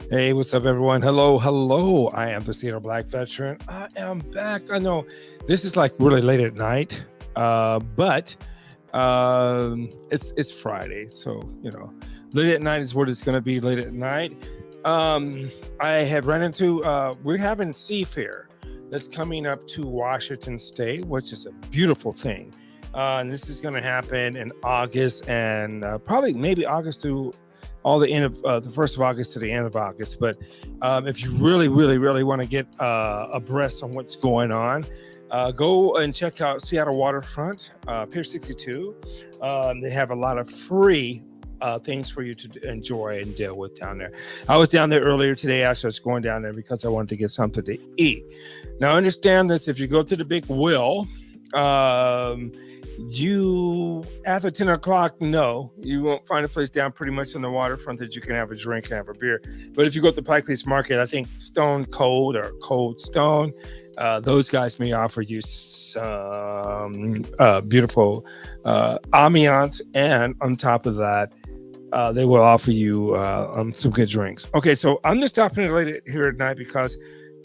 Hey, what's up, everyone? Hello. I am the Seattle Black Veteran. I am back. I know this is like really late at night, but it's Friday, so late at night is what it's going to be. Late at night. I had run into. We're having Seafair that's coming up to Washington State, which is a beautiful thing. And this is going to happen in August and probably maybe August through all the end of the 1st of August to the end of August. But if you really want to get abreast on what's going on, go and check out Seattle Waterfront, Pier 62. They have a lot of free things for you to enjoy and deal with down there. I was down there earlier today. Actually, I was going down there because I wanted to get something to eat. Now, understand this: if you go to the Big Wheel, you after 10 o'clock, no, you won't find a place down pretty much on the waterfront that you can have a drink and have a beer. But if you go to the Pike Place Market, I think Stone Cold or Cold Stone, those guys may offer you some beautiful ambiance, and on top of that, they will offer you some good drinks. Okay, so I'm just stopping it late here at night because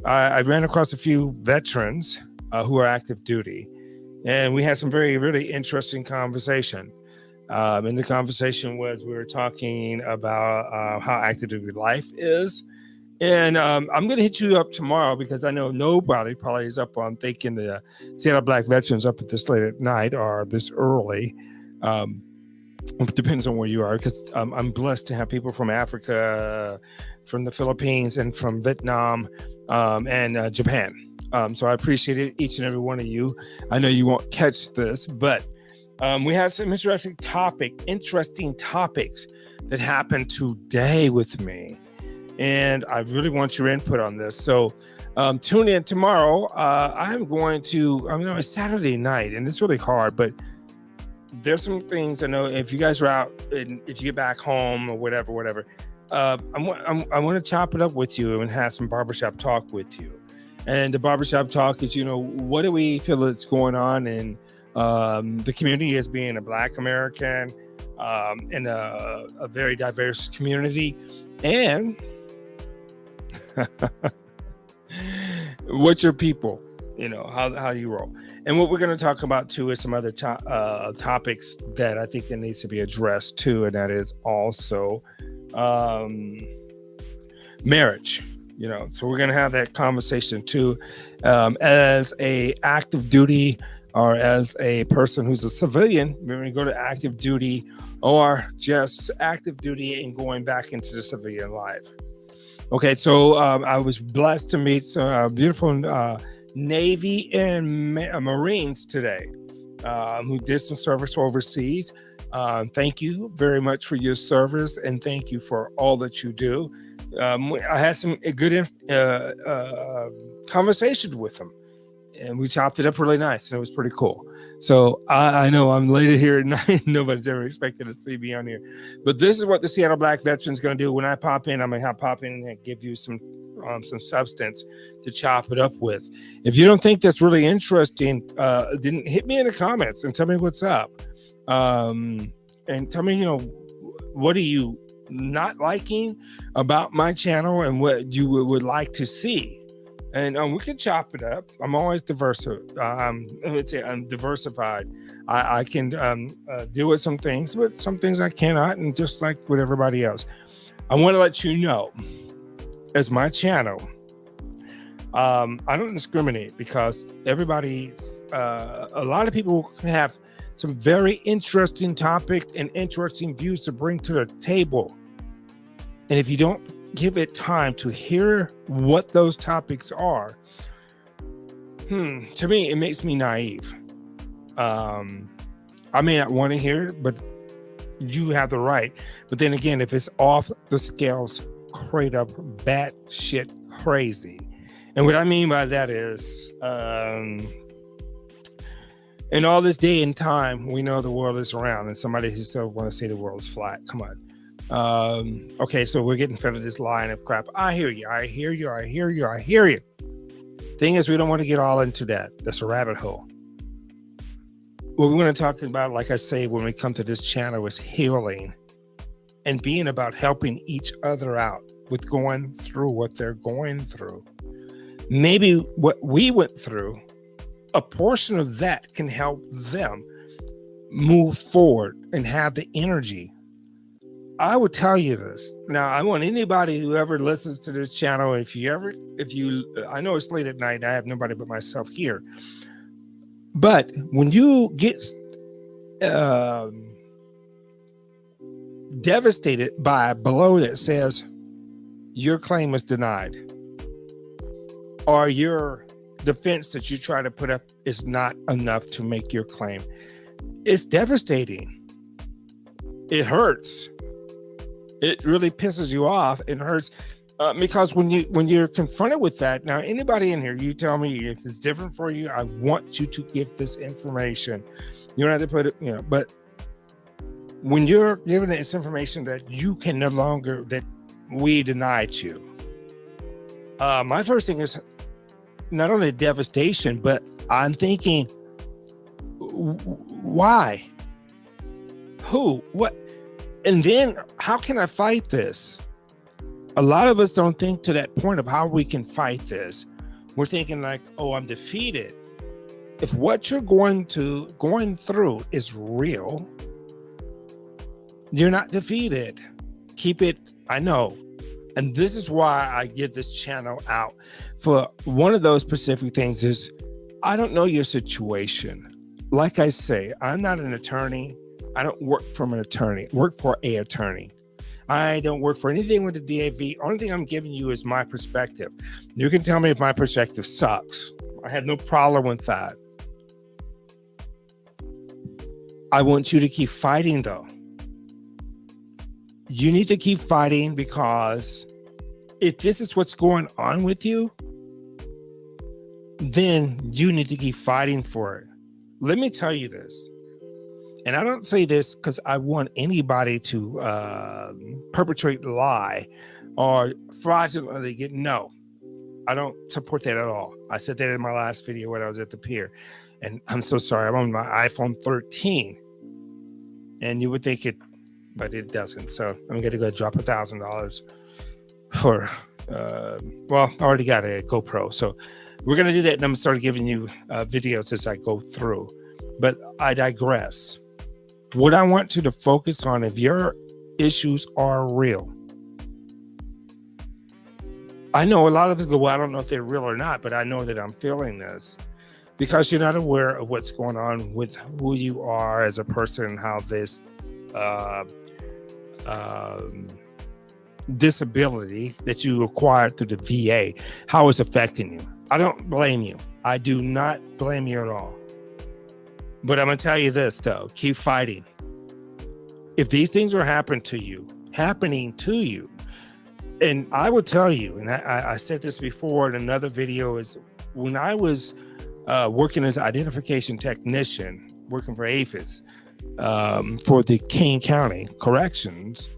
I ran across a few veterans who are active duty. And we had some really interesting conversation. And the conversation was we were talking about how active duty life is. And I'm going to hit you up tomorrow because I know nobody probably is up on thinking the Seattle Black Veterans up at this late at night or this early. It depends on where you are, because I'm blessed to have people from Africa, from the Philippines, and from Vietnam and Japan. So I appreciate it, each and every one of you. I know you won't catch this, but we had some interesting topics that happened today with me. And I really want your input on this. So tune in tomorrow. It's Saturday night, and it's really hard, but there's some things I know if you guys are out and if you get back home or whatever, I want to chop it up with you and have some barbershop talk with you. And the barbershop talk is, what do we feel that's going on in the community as being a Black American in a very diverse community, and what's your people, how you roll. And what we're going to talk about too is some other topics that I think that needs to be addressed too, and that is also marriage. So we're going to have that conversation too, as a active duty or as a person who's a civilian. We're going to go to active duty or just active duty and going back into the civilian life. Okay, so I was blessed to meet some beautiful Navy and Marines today who did some service overseas. Thank you very much for your service, and thank you for all that you do. I had some good conversations with them, and we chopped it up really nice, and it was pretty cool. So I know I'm late here at night. Nobody's ever expected to see me on here, but this is what the Seattle Black Veteran's going to do. When I pop in, I'm going to pop in and give you some substance to chop it up with. If you don't think that's really interesting, then hit me in the comments and tell me what's up. And tell me, what are you not liking about my channel and what you would like to see, and we can chop it up. I'm always diversified. I'm diversified. I can deal with some things, but some things I cannot, and just like with everybody else, I want to let you know, as my channel, I don't discriminate, because everybody's a lot of people have some very interesting topics and interesting views to bring to the table. And if you don't give it time to hear what those topics are, to me, it makes me naive. I may not want to hear it, but you have the right. But then again, if it's off the scales, straight up bat shit crazy. And what I mean by that is, in all this day and time, we know the world is round, and somebody who still want to say the world is flat. Come on. Okay, so we're getting fed of this line of crap. I hear you. Thing is, we don't want to get all into that. That's a rabbit hole. What we want to talk about, like I say, when we come to this channel, is healing and being about helping each other out with going through what they're going through. Maybe what we went through, a portion of that can help them move forward and have the energy. I would tell you this. Now, I want anybody who ever listens to this channel, I know it's late at night, I have nobody but myself here. But when you get devastated by a blow that says your claim is denied, or your defense that you try to put up is not enough to make your claim, it's devastating. It hurts. It really pisses you off. It hurts because when you're confronted with that, now anybody in here, you tell me if it's different for you. I want you to give this information. You don't have to put it, but when you're given this information that you can no longer, that we denied you, my first thing is not only devastation, but I'm thinking, why? Who? What? And then how can I fight this? A lot of us don't think to that point of how we can fight this. We're thinking like, oh, I'm defeated. If what you're going through is real, you're not defeated. Keep it, I know. And this is why I get this channel out. For one of those specific things is, I don't know your situation. Like I say, I'm not an attorney. I don't work for an attorney. Work for an attorney. I don't work for anything with the DAV. Only thing I'm giving you is my perspective. You can tell me if my perspective sucks. I have no problem with that. I want you to keep fighting, though. You need to keep fighting, because if this is what's going on with you, then you need to keep fighting for it. Let me tell you this. And I don't say this because I want anybody to perpetrate a lie or fraudulently get, no, I don't support that at all. I said that in my last video when I was at the pier. And I'm so sorry, I'm on my iPhone 13. And you would think it, but it doesn't. So I'm going to go drop $1,000 for, well, I already got a GoPro. So we're going to do that. And I'm going to start giving you videos as I go through. But I digress. What I want you to focus on, if your issues are real. I know a lot of us go, well, I don't know if they're real or not, but I know that I'm feeling this because you're not aware of what's going on with who you are as a person and how this disability that you acquired through the VA, how it's affecting you. I don't blame you. I do not blame you at all. But I'm going to tell you this, though. Keep fighting. If these things are happening to you, and I will tell you, and I said this before in another video, is when I was working as an identification technician, working for APHIS, for the Kane County Corrections,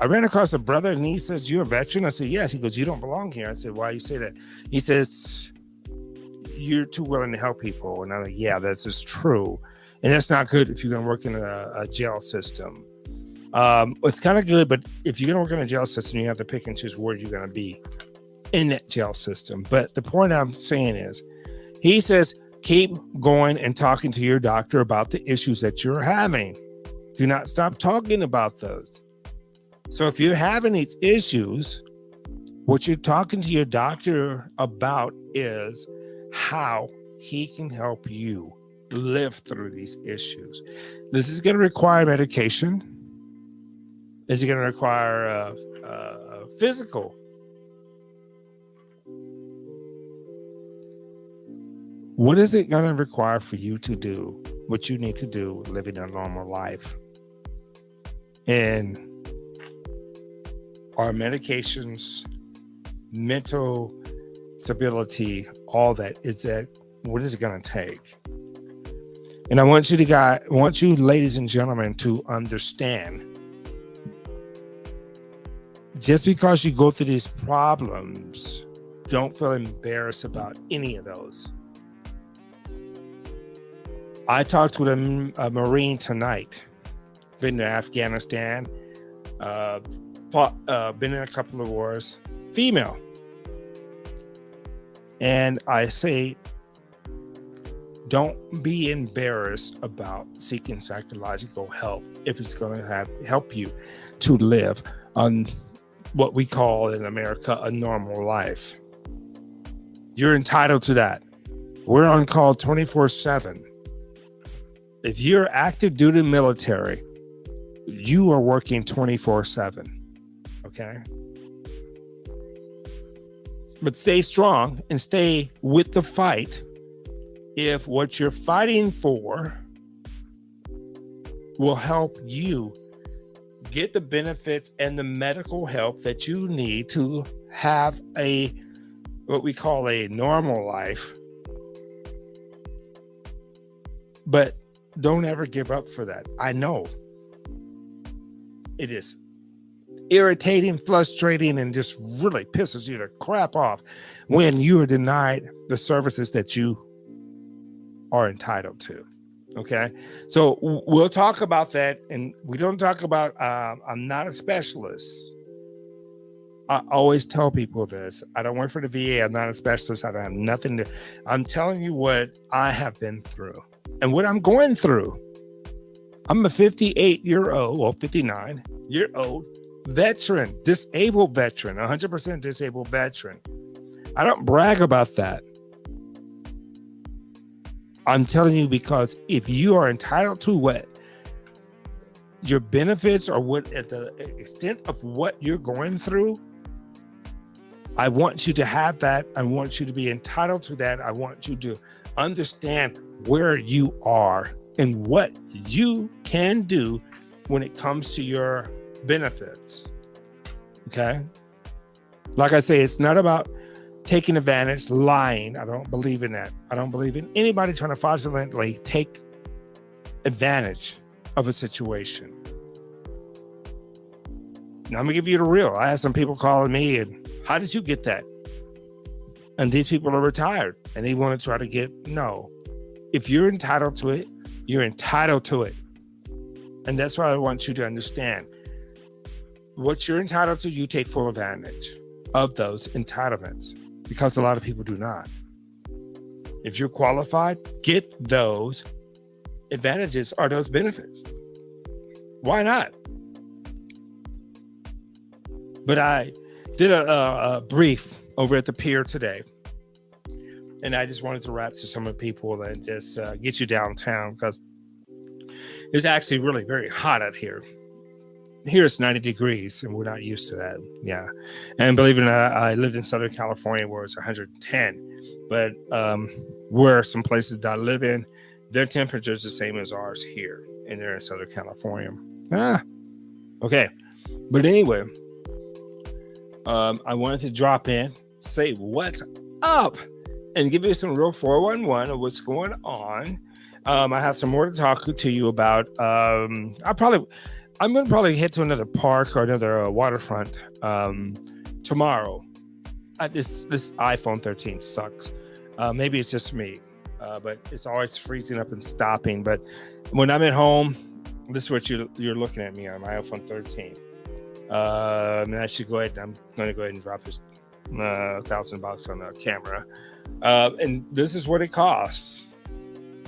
I ran across a brother and he says, "You're a veteran?" I said, "Yes." He goes, "You don't belong here." I said, "Why you say that?" He says, "You're too willing to help people." And I'm like, yeah, that's just true. And that's not good if you're going to work in a jail system. It's kind of good, but if you're going to work in a jail system, you have to pick and choose where you're going to be in that jail system. But the point I'm saying is, he says, keep going and talking to your doctor about the issues that you're having. Do not stop talking about those. So if you're having these issues, what you're talking to your doctor about is how he can help you live through these issues. This is going to require medication. Is it going to require physical? What is it going to require for you to do what you need to do living a normal life? And our medications, mental stability, all that, what is it going to take? And I want you, ladies and gentlemen, to understand, just because you go through these problems, don't feel embarrassed about any of those. I talked with a Marine tonight, been to Afghanistan, been in a couple of wars, female. And I say, don't be embarrassed about seeking psychological help if it's going to help you to live on what we call in America a normal life. You're entitled to that. We're on call 24/7. If you're active duty military, you are working 24/7. Okay? But stay strong and stay with the fight if what you're fighting for will help you get the benefits and the medical help that you need to have what we call a normal life. But don't ever give up for that. I know it is irritating, frustrating, and just really pisses you to crap off when you are denied the services that you are entitled to. Okay, so we'll talk about that, and we don't talk about I'm not a specialist. I always tell people this. I don't work for the VA. I'm not a specialist. I don't have nothing to. I'm telling you what I have been through and what I'm going through. I'm a 58-year-old, 59-year-old veteran, disabled veteran, 100% disabled veteran. I don't brag about that. I'm telling you because if you are entitled to what your benefits or what at the extent of what you're going through, I want you to have that. I want you to be entitled to that. I want you to understand where you are and what you can do when it comes to your benefits. Okay? Like I say, it's not about taking advantage, lying. I don't believe in that. I don't believe in anybody trying to fraudulently take advantage of a situation. Now I'm gonna give you the real. I had some people calling me and how did you get that? And these people are retired and they want to try to get, no. If you're entitled to it, you're entitled to it. And that's what I want you to understand. What you're entitled to, you take full advantage of those entitlements because a lot of people do not. If you're qualified, get those advantages or those benefits. Why not? But I did a brief over at the pier today, and I just wanted to rap to some of the people and just get you downtown because it's actually really very hot out here. Here it's 90 degrees, and we're not used to that. Yeah, and believe it or not, I lived in Southern California where it's 110, but where some places that I live in, their temperature is the same as ours here, and they're in Southern California. Okay, but anyway. I wanted to drop in, say what's up, and give you some real 411 of what's going on. I have some more to talk to you about. I'm going to probably head to another park or another waterfront tomorrow. This iPhone 13 sucks. Maybe it's just me, but it's always freezing up and stopping. But when I'm at home, this is what you're looking at me on my iPhone 13. And I should go ahead. I'm going to go ahead and drop this $1,000 on the camera. And this is what it costs.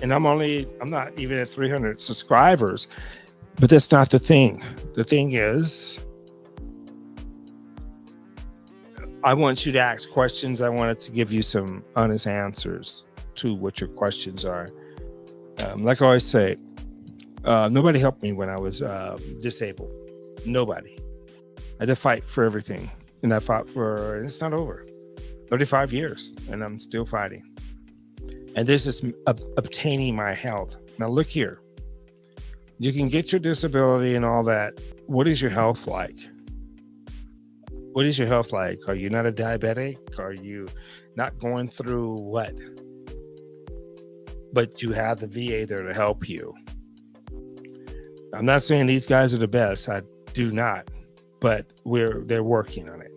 And I'm not even at 300 subscribers, but that's not the thing. The thing is, I want you to ask questions. I wanted to give you some honest answers to what your questions are. Like I always say, nobody helped me when I was disabled. Nobody. I had to fight for everything, and I fought for, it's not over, 35 years, and I'm still fighting. And this is obtaining my health. Now look here, you can get your disability and all that. What is your health like? What is your health like? Are you not a diabetic? Are you not going through what? But you have the VA there to help you. I'm not saying these guys are the best. I do not. But they're working on it.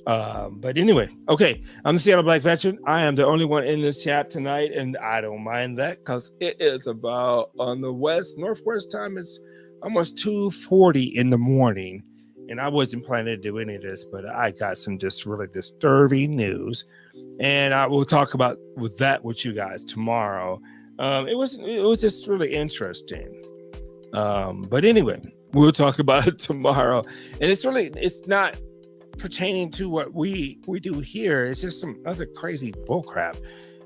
But anyway, okay. I'm the Seattle Black Veteran. I am the only one in this chat tonight, and I don't mind that because it is about on the northwest time. It's almost 2:40 in the morning, And I wasn't planning to do any of this, but I got some just really disturbing news, and I will talk about with you guys tomorrow. It was just really interesting. But anyway, we'll talk about it tomorrow. And it's not pertaining to what we do here. It's just some other crazy bullcrap.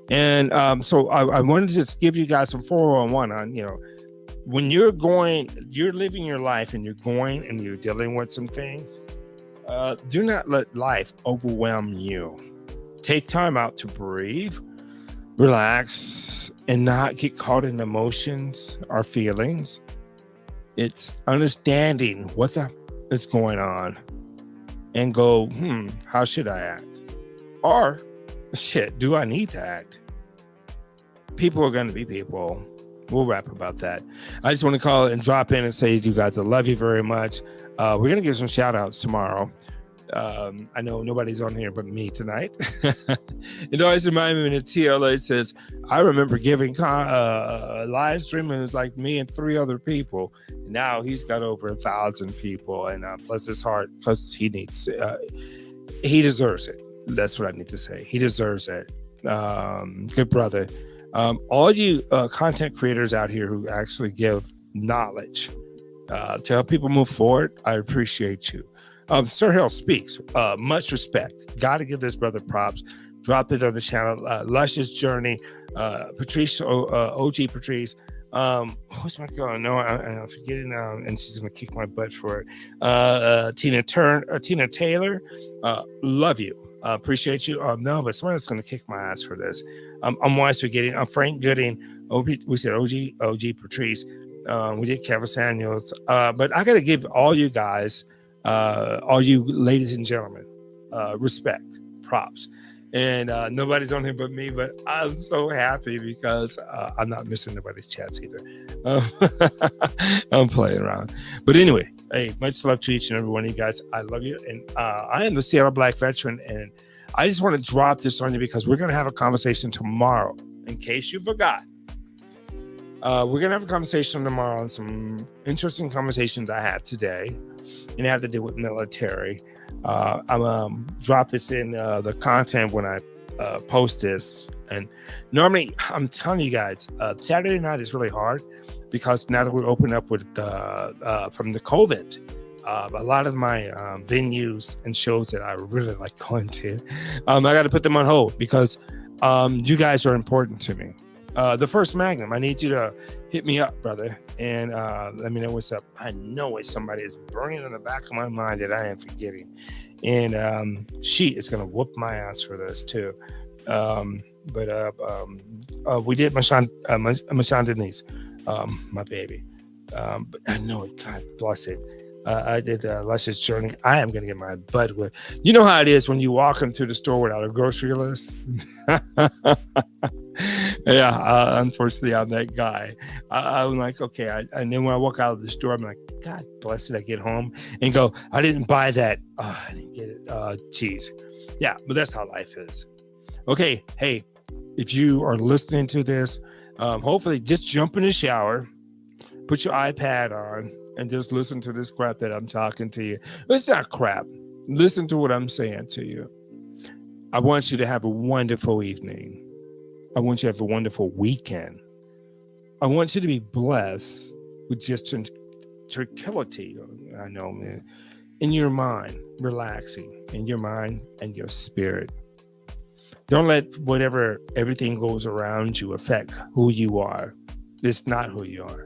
And so I wanted to just give you guys some 411 on, when you're living your life and you're dealing with some things, do not let life overwhelm you. Take time out to breathe, relax, and not get caught in emotions or feelings. It's understanding what is going on and go, how should I act? Or, shit, do I need to act? People are going to be people. We'll wrap about that. I just want to call and drop in and say to you guys, I love you very much. We're going to give some shout outs tomorrow. I know nobody's on here but me tonight. It always reminds me when the TLA says, I remember giving live streaming, it was like me and 3 other people. Now he's got over 1,000 people, and bless his heart, because he deserves it. That's what I need to say. He deserves it. Good brother. All you content creators out here who actually give knowledge to help people move forward, I appreciate you. Sir Hill Speaks, much respect. Got to give this brother props. Dropped it on the channel. Luscious Journey, Patrice, OG Patrice. Who's my girl? No, I'm forgetting now, and she's gonna kick my butt for it. Tina Taylor, love you. Appreciate you. No, but someone's gonna kick my ass for this. I'm wise forgetting. Frank Gooding. We said OG Patrice. We did Kevin Samuels. But I gotta give all you guys, all you ladies and gentlemen, respect, props. And nobody's on here but me, but I'm so happy because I'm not missing nobody's chats either. I'm playing around. But anyway, hey, much love to each and every one of you guys. I love you. And I am the Seattle Black veteran. And I just want to drop this on you because we're going to have a conversation tomorrow. In case you forgot, we're going to have a conversation tomorrow on some interesting conversations I had today. And it have to do with military. I'm drop this in the content when I post this. And normally, I'm telling you guys, Saturday night is really hard because now that we're open up with from the COVID, a lot of my venues and shows that I really like going to, I got to put them on hold because you guys are important to me. The First Magnum, I need you to hit me up, brother, and let me know what's up. I know it's somebody is burning in the back of my mind that I am forgetting, and she is gonna whoop my ass for this too. We did Mashan Denise, my baby. But I know it. God bless it. I did Luscious Journey. I am gonna get my butt with. You know how it is when you walk into the store without a grocery list. Yeah, unfortunately, I'm that guy. I'm like, okay. And then when I walk out of the store, I'm like, God bless it. I get home and go, I didn't buy that. Oh, I didn't get it. Geez. Yeah, but that's how life is. Okay. Hey, if you are listening to this, hopefully just jump in the shower, put your iPad on, and just listen to this crap that I'm talking to you. It's not crap. Listen to what I'm saying to you. I want you to have a wonderful evening. I want you to have a wonderful weekend. I want you to be blessed with just tranquility. I know, man. In your mind, relaxing in your mind and your spirit. Don't let everything goes around you affect who you are. It's not who you are.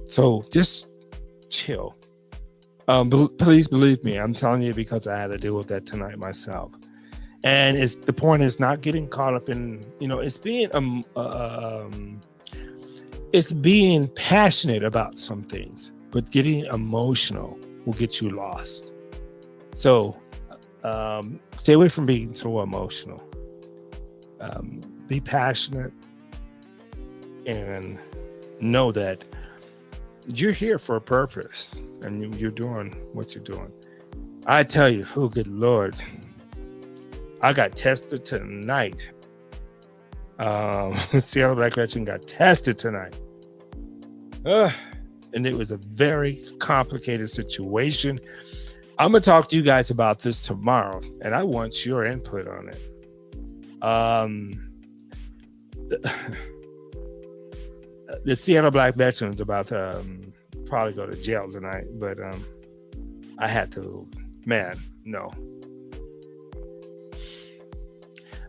So just chill. Please believe me. I'm telling you because I had to deal with that tonight myself. And the point is not getting caught up in, it's being passionate about some things, but getting emotional will get you lost. So stay away from being so emotional. Be passionate and know that you're here for a purpose and you're doing what you're doing. I tell you, oh, good Lord. I got tested tonight. Seattle Black Veteran got tested tonight. And it was a very complicated situation. I'm gonna talk to you guys about this tomorrow, and I want your input on it. The Seattle Black veterans about to probably go to jail tonight, but I had to. Man, no.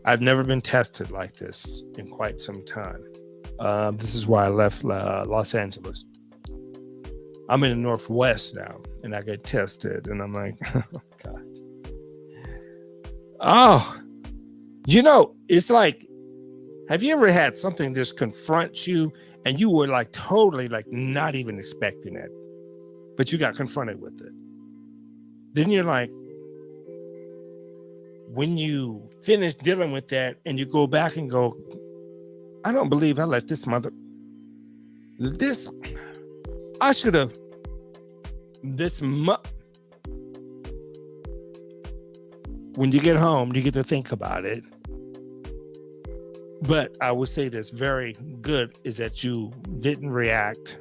I've never been tested like this in quite some time. This is why I left Los Angeles. I'm in the Northwest now, and I get tested, and I'm like, oh, God. Oh, it's like, have you ever had something just confront you, and you were like totally like not even expecting it, but you got confronted with it? Then you're like, when you finish dealing with that and you go back and go, I don't believe I let I should have, when you get home, you get to think about it. But I would say this very good is that you didn't react.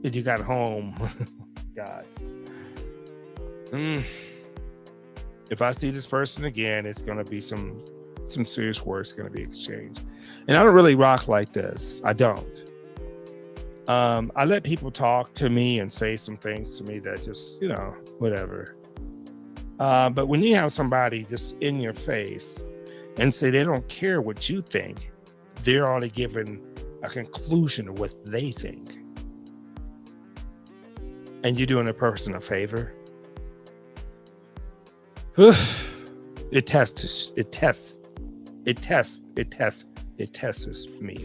And you got home. God. If I see this person again, it's going to be some serious words going to be exchanged. And I don't really rock like this. I don't. I let people talk to me and say some things to me that just, whatever. But when you have somebody just in your face and say they don't care what you think, they're already giving a conclusion of what they think. And you're doing a person a favor. It tests me.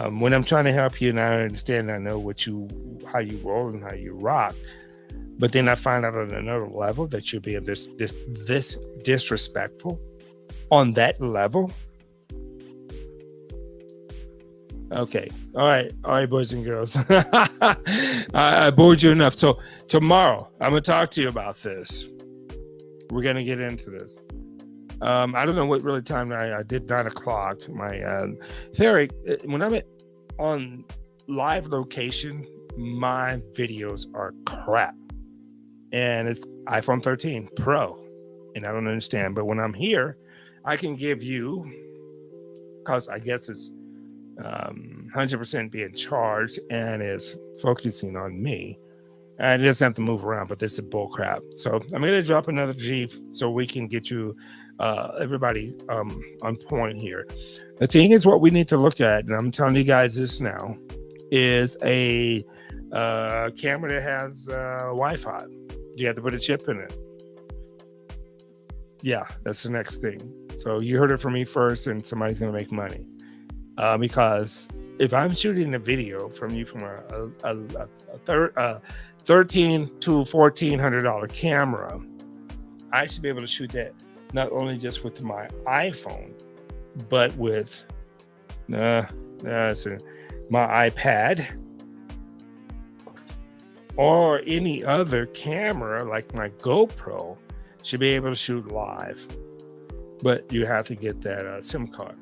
When I'm trying to help you and I understand, I know how you roll and how you rock, but then I find out on another level that you're being this disrespectful on that level. Okay. All right, boys and girls. I bored you enough. So tomorrow I'm gonna talk to you about this. We're going to get into this. I don't know what really time I did 9 o'clock. My theory, when I'm on live location, my videos are crap. And it's iPhone 13 Pro. And I don't understand. But when I'm here, I can give you, because I guess it's 100% being charged and is focusing on me. And it doesn't have to move around, but this is bull crap. So I'm going to drop another G so we can get you, everybody on point here. The thing is, what we need to look at, and I'm telling you guys this now, is a camera that has Wi-Fi. You have to put a chip in it. Yeah, that's the next thing. So you heard it from me first, and somebody's going to make money. Because if I'm shooting a video from you from a $1,300 to $1,400 camera, I should be able to shoot that not only just with my iPhone, but with my iPad or any other camera like my GoPro should be able to shoot live. But you have to get that SIM card.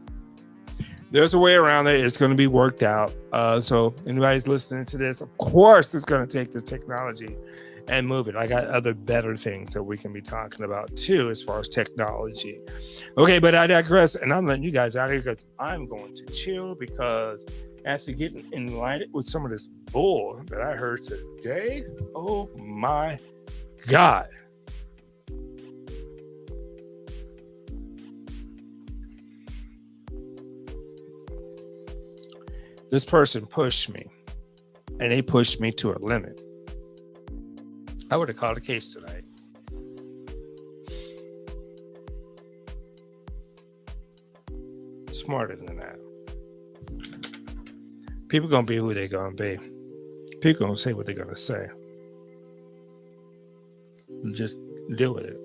There's a way around it. It's going to be worked out. So anybody's listening to this, of course, it's going to take this technology and move it. I got other better things that we can be talking about too, as far as technology. Okay, but I digress, and I'm letting you guys out here because I'm going to chill, because after getting enlightened with some of this bull that I heard today, oh my God. This person pushed me, and they pushed me to a limit. I would have called a case tonight. Smarter than that. People gonna be who they gonna be. People gonna say what they're gonna say. Just deal with it.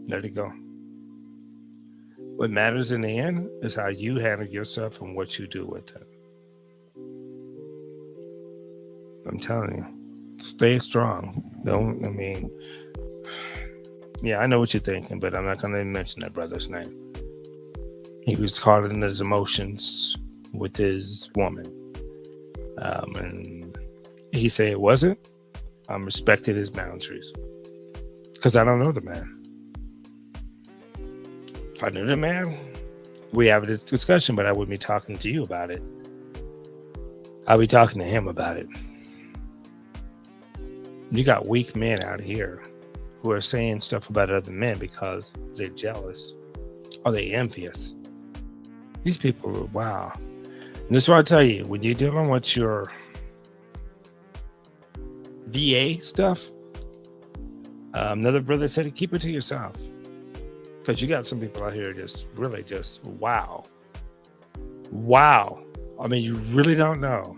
Let it go. What matters in the end is how you handle yourself and what you do with it. I'm telling you, stay strong. Yeah, I know what you're thinking, but I'm not going to mention that brother's name. He was caught in his emotions with his woman. And he said it wasn't. I'm respecting his boundaries because I don't know the man. If I knew the man, we have this discussion, but I wouldn't be talking to you about it. I'll be talking to him about it. You got weak men out here who are saying stuff about other men because they're jealous or they envious. These people are wow. And this is what I tell you, when you're dealing with your VA stuff, another brother said, keep it to yourself. Because you got some people out here just really just wow. Wow. I mean, you really don't know.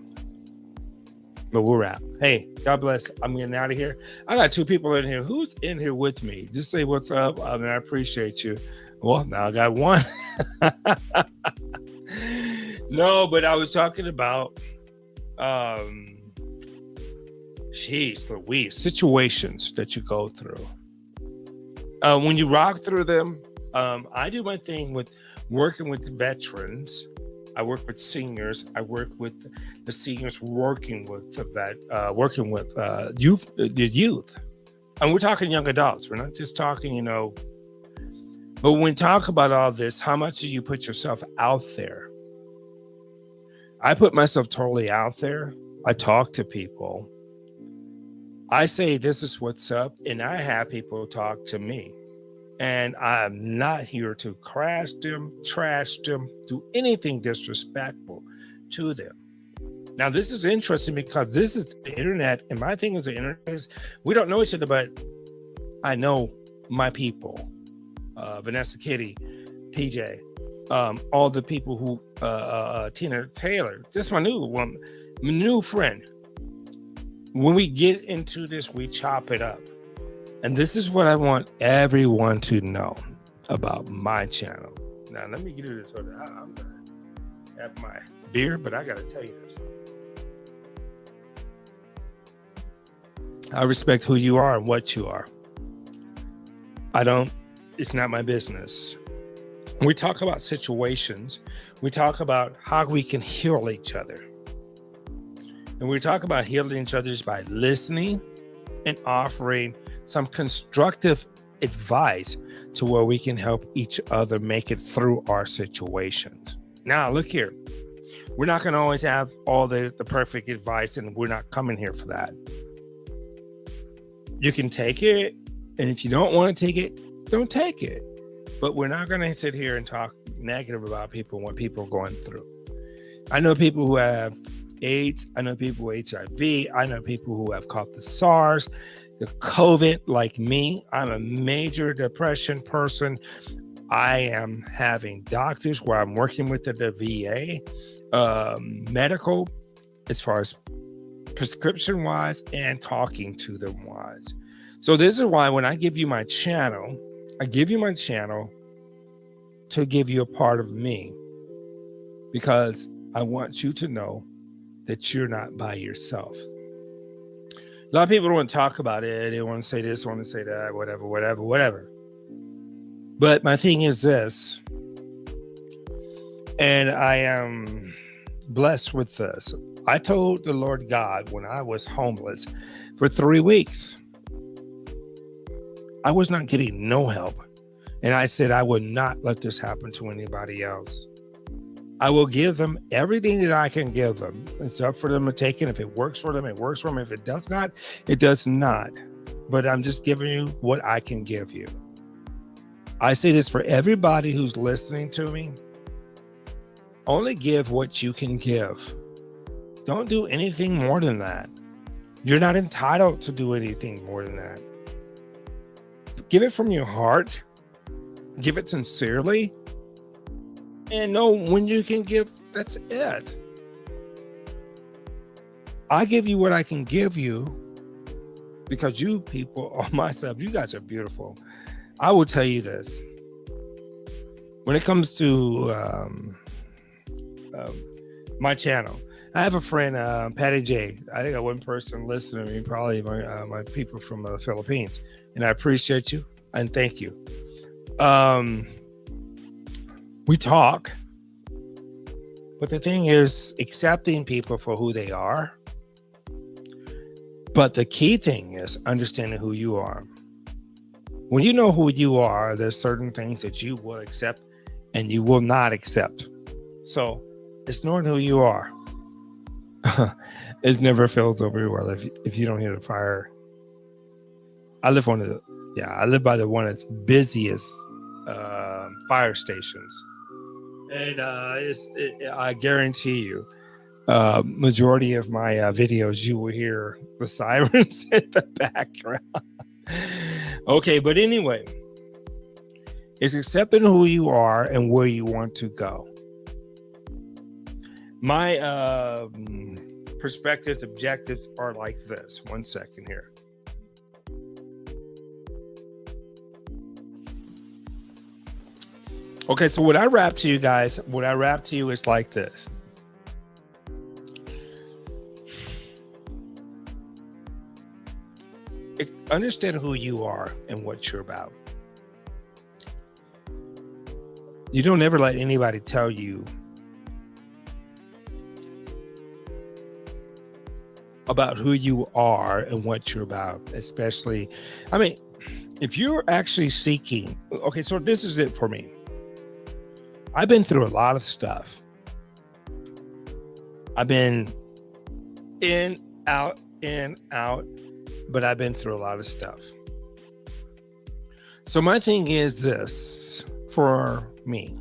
But we'll wrap. Hey, God bless. I'm getting out of here. I got 2 people in here. Who's in here with me? Just say what's up. I mean, I appreciate you. Well, now I got 1. No, but I was talking about jeez Louise, situations that you go through. When you rock through them, I do my thing with working with veterans. I work with seniors. I work with the seniors working with the youth, and we're talking young adults. We're not just talking, But when we talk about all this, how much do you put yourself out there? I put myself totally out there. I talk to people. I say this is what's up, and I have people talk to me. And I'm not here to crash them, trash them, do anything disrespectful to them. Now, this is interesting because this is the internet, and my thing is the internet is we don't know each other, but I know my people. Vanessa Kitty, PJ, all the people who Tina Taylor, just my new friend. When we get into this, we chop it up. And this is what I want everyone to know about my channel. Now, let me get into this. I'm gonna have my beer, but I gotta tell you this. I respect who you are and what you are. It's not my business. We talk about situations. We talk about how we can heal each other. And we talk about healing each other just by listening and offering some constructive advice to where we can help each other make it through our situations. Now, look here. We're not going to always have all the perfect advice, and we're not coming here for that. You can take it, and if you don't want to take it, don't take it. But we're not going to sit here and talk negative about people and what people are going through. I know people who have AIDS. I know people with HIV. I know people who have caught the SARS, the COVID, like me. I'm a major depression person. I am having doctors where I'm working with the VA, medical, as far as prescription wise and talking to them wise. So this is why when I give you my channel, I give you my channel to give you a part of me, because I want you to know that you're not by yourself. A lot of people don't want to talk about it. They want to say this, want to say that, whatever. But my thing is this, and I am blessed with this. I told the Lord God when I was homeless for 3 weeks, I was not getting no help. And I said, I would not let this happen to anybody else. I will give them everything that I can give them. It's up for them to take it. If it works for them, it works for them. If it does not, it does not. But I'm just giving you what I can give you. I say this for everybody who's listening to me. Only give what you can give. Don't do anything more than that. You're not entitled to do anything more than that. Give it from your heart. Give it sincerely. And know when you can give, that's it. I give you what I can give you because you people on myself, you guys are beautiful. I will tell you this. When it comes to my channel, I have a friend, Patty J. I think I one person listening to me, probably my people from the Philippines. And I appreciate you and thank you. We talk, but the thing is accepting people for who they are But the key thing is understanding who you are. When you know who you are, there's certain things that you will accept and you will not accept. So it's knowing who you are. It never feels over well if you don't hear the fire. I live by the one that's busiest fire stations, and I guarantee you, majority of my videos you will hear the sirens in the background. Okay, but anyway, it's accepting who you are and where you want to go. My perspectives, objectives are like this. 1 second here. Okay, so what I rap to you is like this. Understand who you are and what you're about. You don't ever let anybody tell you about who you are and what you're about, especially, if you're actually seeking, okay, so this is it for me. I've been through a lot of stuff. I've been in, out, but I've been through a lot of stuff. So my thing is this for me,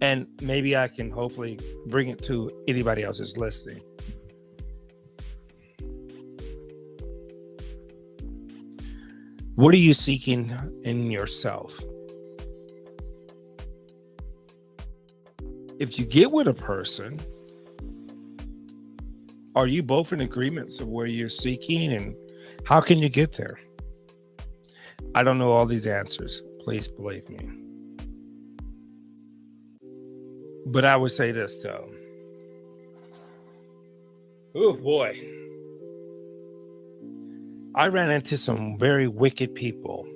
and maybe I can hopefully bring it to anybody else that's listening. What are you seeking in yourself? If you get with a person, are you both in agreements of where you're seeking and how can you get there? I don't know all these answers. Please believe me. But I would say this though. Oh boy. I ran into some very wicked people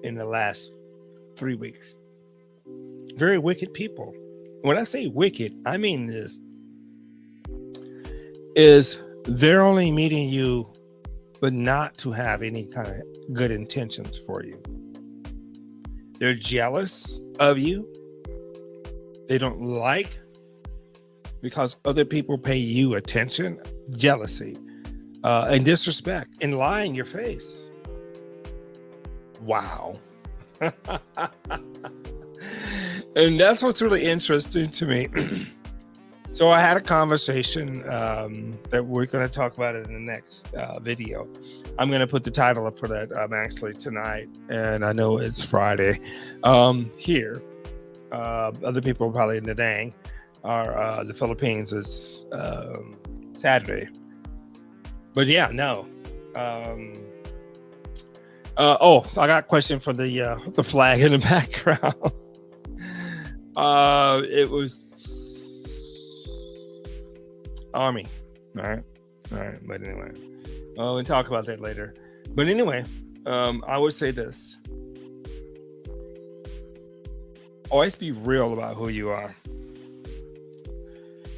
in the last 3 weeks. Very wicked people. When I say wicked, I mean this. Is they're only meeting you, but not to have any kind of good intentions for you. They're jealous of you. They don't like because other people pay you attention, jealousy, and disrespect, and lie in your face. Wow. And that's what's really interesting to me. So I had a conversation that we're going to talk about in the next video. I'm going to put the title up for that actually tonight, and I know it's Friday here. Other people probably in the dang are the Philippines is Saturday. But yeah, no. So I got a question for the flag in the background. It was Army. All right. But anyway, we'll talk about that later. But anyway, I would say this. Always be real about who you are.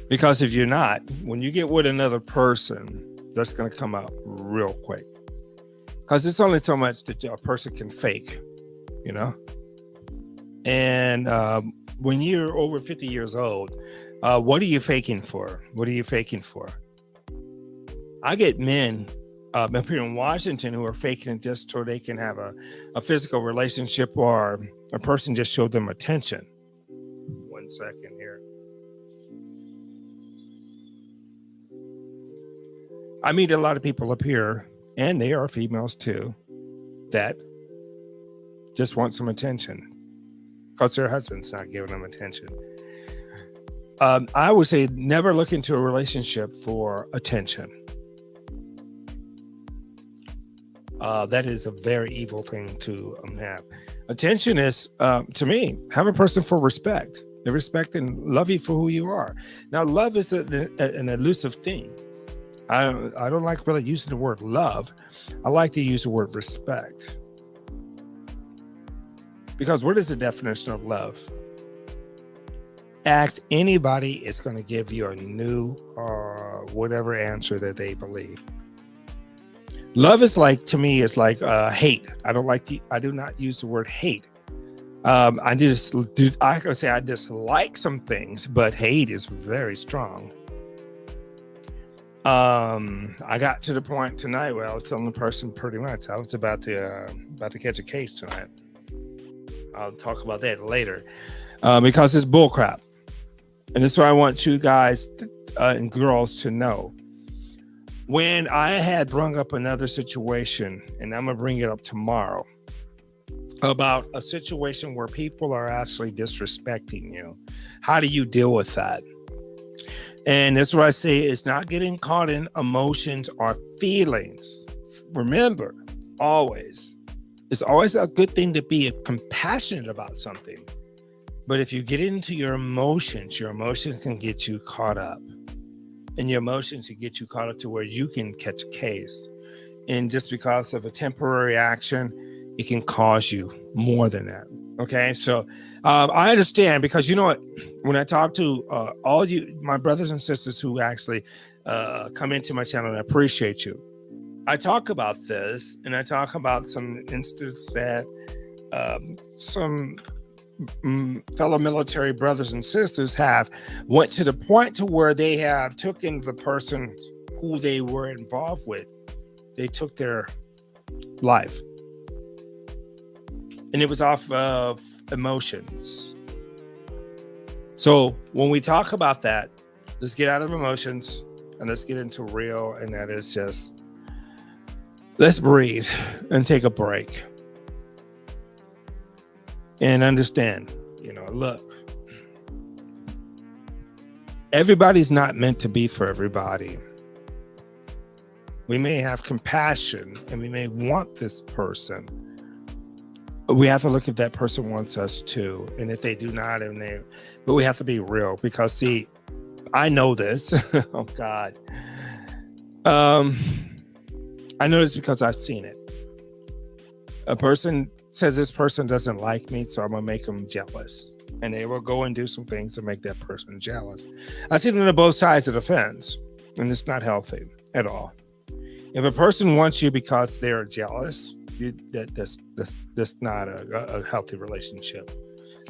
Because if you're not, when you get with another person, that's going to come out real quick. Because it's only so much that a person can fake, you know? And when you're over 50 years old, what are you faking for? What are you faking for? I get men up here in Washington who are faking it just so they can have a physical relationship or a person just showed them attention. 1 second here. I meet a lot of people up here, and they are females too, that just want some attention because their husband's not giving them attention. I would say never look into a relationship for attention. That is a very evil thing to have. Attention is, to me, have a person for respect. They respect and love you for who you are. Now, love is an elusive thing. I don't like really using the word love. I like to use the word respect. Because what is the definition of love? Ask anybody, it's going to give you a new or whatever answer that they believe. Love is like, to me, is like hate. I do not use the word hate. I could say I dislike some things, but hate is very strong. I got to the point tonight where I was telling the person pretty much I was about to catch a case tonight. I'll talk about that later, because it's bullcrap, and this is what I want you guys and girls to know. When I had brung up another situation, and I'm gonna bring it up tomorrow, about a situation where people are actually disrespecting you, how do you deal with that? And that's what I say, it's not getting caught in emotions or feelings. Remember, it's always a good thing to be compassionate about something. But if you get into your emotions can get you caught up. And your emotions can get you caught up to where you can catch a case. And just because of a temporary action, it can cause you more than that. Okay, so I understand, because you know what, when I talk to all you, my brothers and sisters who actually come into my channel, and I appreciate you, I talk about this, and I talk about some instances that some fellow military brothers and sisters have went to the point to where they have taken the person who they were involved with, they took their life. And it was off of emotions. So when we talk about that, let's get out of emotions and let's get into real. And that is just, let's breathe and take a break. And understand, look, everybody's not meant to be for everybody. We may have compassion and we may want this person. We have to look if that person wants us to, and if they do not, but we have to be real, because see, I know this. Oh God, I know this because I've seen it. A person says this person doesn't like me, so I'm gonna make them jealous, and they will go and do some things to make that person jealous. I've seen it on both sides of the fence, and it's not healthy at all. If a person wants you because they're jealous, that's not a healthy relationship.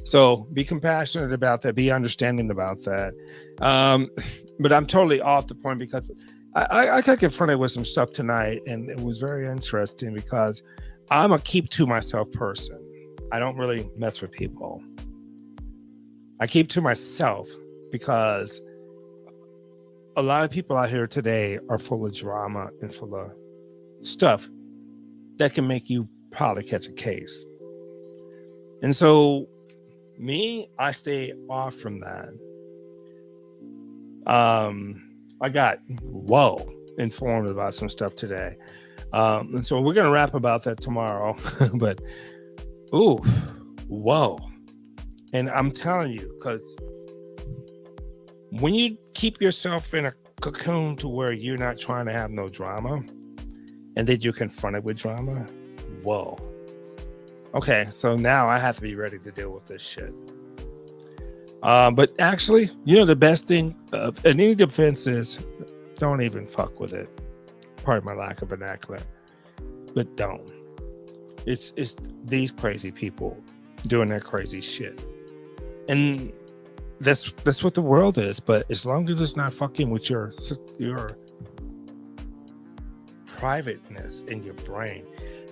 So be compassionate about that, be understanding about that. But I'm totally off the point, because I got confronted with some stuff tonight, and it was very interesting, because I'm a keep to myself person. I don't really mess with people. I keep to myself, because a lot of people out here today are full of drama and full of stuff that can make you probably catch a case. And so me, I stay off from that. I got informed about some stuff today. And so we're going to rap about that tomorrow. But whoa. And I'm telling you, because when you keep yourself in a cocoon to where you're not trying to have no drama, and then you're confronted with drama, whoa. Okay, so now I have to be ready to deal with this shit. But actually, the best thing of any defense is don't even fuck with it. Pardon my lack of vernacular, but don't. It's these crazy people doing their crazy shit, and that's what the world is. But as long as it's not fucking with your privateness in your brain,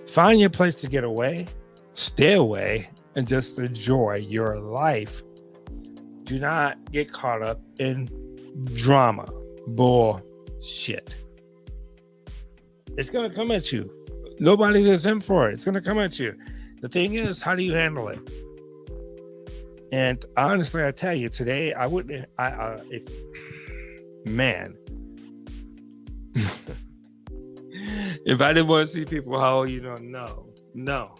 find your place to get away, stay away, and just enjoy your life. Do not get caught up in drama, bullshit. It's gonna come at you. Nobody's exempt for it. It's gonna come at you. The thing is, how do you handle it? And honestly, I tell you, today I wouldn't. If I didn't want to see people, no.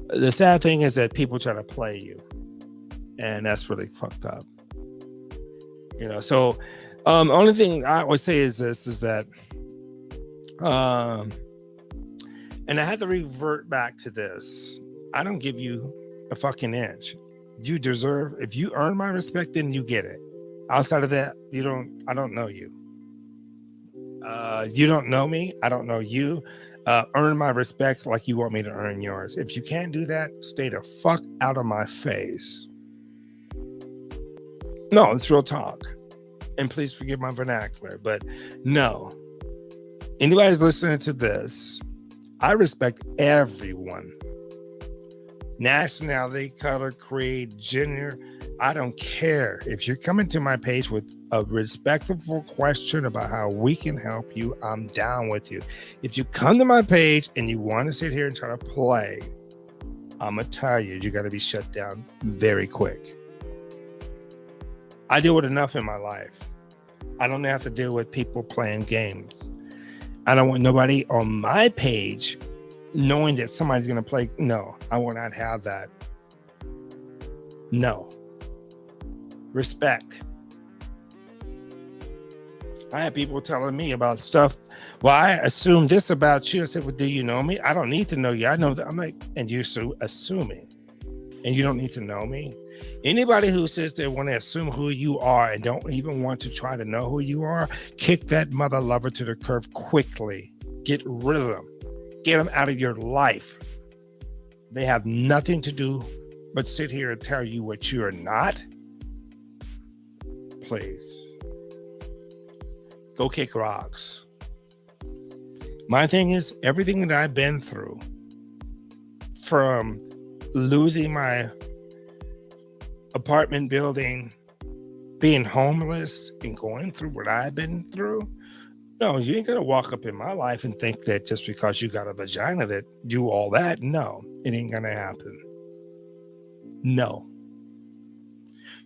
The sad thing is that people try to play you, and that's really fucked up. So only thing I would say is this: is that, and I have to revert back to this. I don't give you a fucking inch. You deserve. If you earn my respect, then you get it. Outside of that, I don't know you. You don't know me. I don't know you. Earn my respect like you want me to earn yours. If you can't do that, stay the fuck out of my face. No, it's real talk. And please forgive my vernacular, but no. Anybody's listening to this, I respect everyone. Nationality, color, creed, gender, I don't care. If you're coming to my page with a respectful question about how we can help you, I'm down with you. If you come to my page and you want to sit here and try to play, I'm going to tell you, you got to be shut down very quick. I deal with enough in my life. I don't have to deal with people playing games. I don't want nobody on my page knowing that somebody's going to play. No, I will not have that. No. Respect. I have people telling me about stuff. Well, I assume this about you. I said, well, do you know me? I don't need to know you. I know that. I'm like, and you're so assuming. And you don't need to know me. Anybody who says they want to assume who you are and don't even want to try to know who you are, kick that mother lover to the curb quickly. Get rid of them. Get them out of your life. They have nothing to do but sit here and tell you what you're not. Please. Go kick rocks. My thing is, everything that I've been through, from losing my apartment building, being homeless, and going through what I've been through. No, you ain't gonna walk up in my life and think that just because you got a vagina that you all that. No, it ain't gonna happen. No.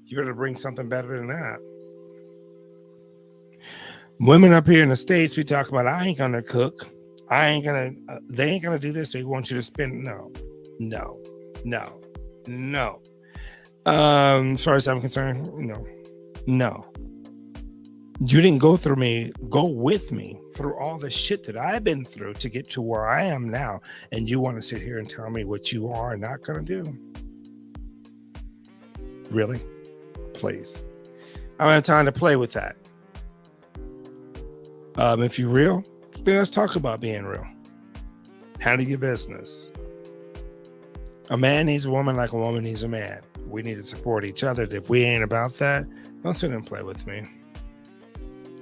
You better bring something better than that. Women up here in the States, we talk about, I ain't gonna cook. I ain't gonna, they ain't gonna do this. They want you to spend. No. As far as I'm concerned, no. You didn't go with me through all the shit that I've been through to get to where I am now. And you want to sit here and tell me what you are not going to do? Really? Please. I don't have time to play with that. If you're real, then let's talk about being real. Handle your business. A man needs a woman like a woman needs a man. We need to support each other. If we ain't about that, don't sit and play with me.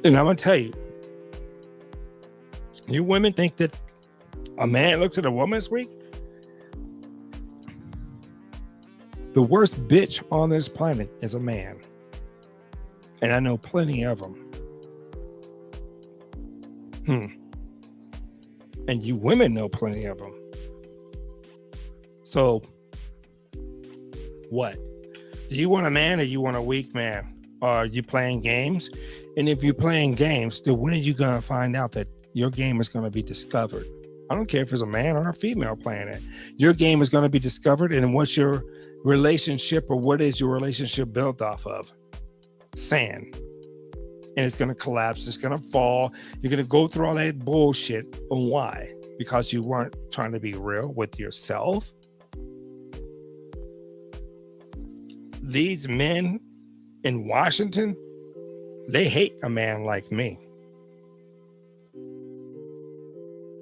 And I'm going to tell you, you women think that a man looks at a woman this week? The worst bitch on this planet is a man. And I know plenty of them. And you women know plenty of them. So, what? Do you want a man or you want a weak man? Or are you playing games? And if you're playing games, then when are you going to find out that your game is going to be discovered? I don't care if it's a man or a female playing it. Your game is going to be discovered. And what's your relationship, or what is your relationship built off of? Sand. And it's going to collapse. It's going to fall. You're going to go through all that bullshit. And why? Because you weren't trying to be real with yourself. These men in Washington, they hate a man like me.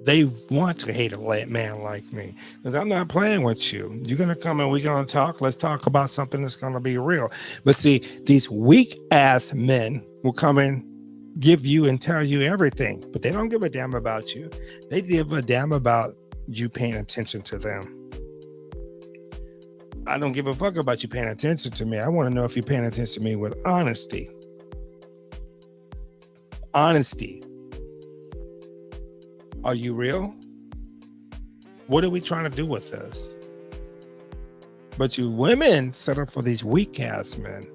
They want to hate a man like me because I'm not playing with you. You're going to come and we're going to talk. Let's talk about something that's going to be real. But see, these weak ass men will come in, give you and tell you everything, but they don't give a damn about you. They give a damn about you paying attention to them. I don't give a fuck about you paying attention to me. I want to know if you're paying attention to me with honesty. Honesty. Are you real? What are we trying to do with this? But you women set up for these weak ass men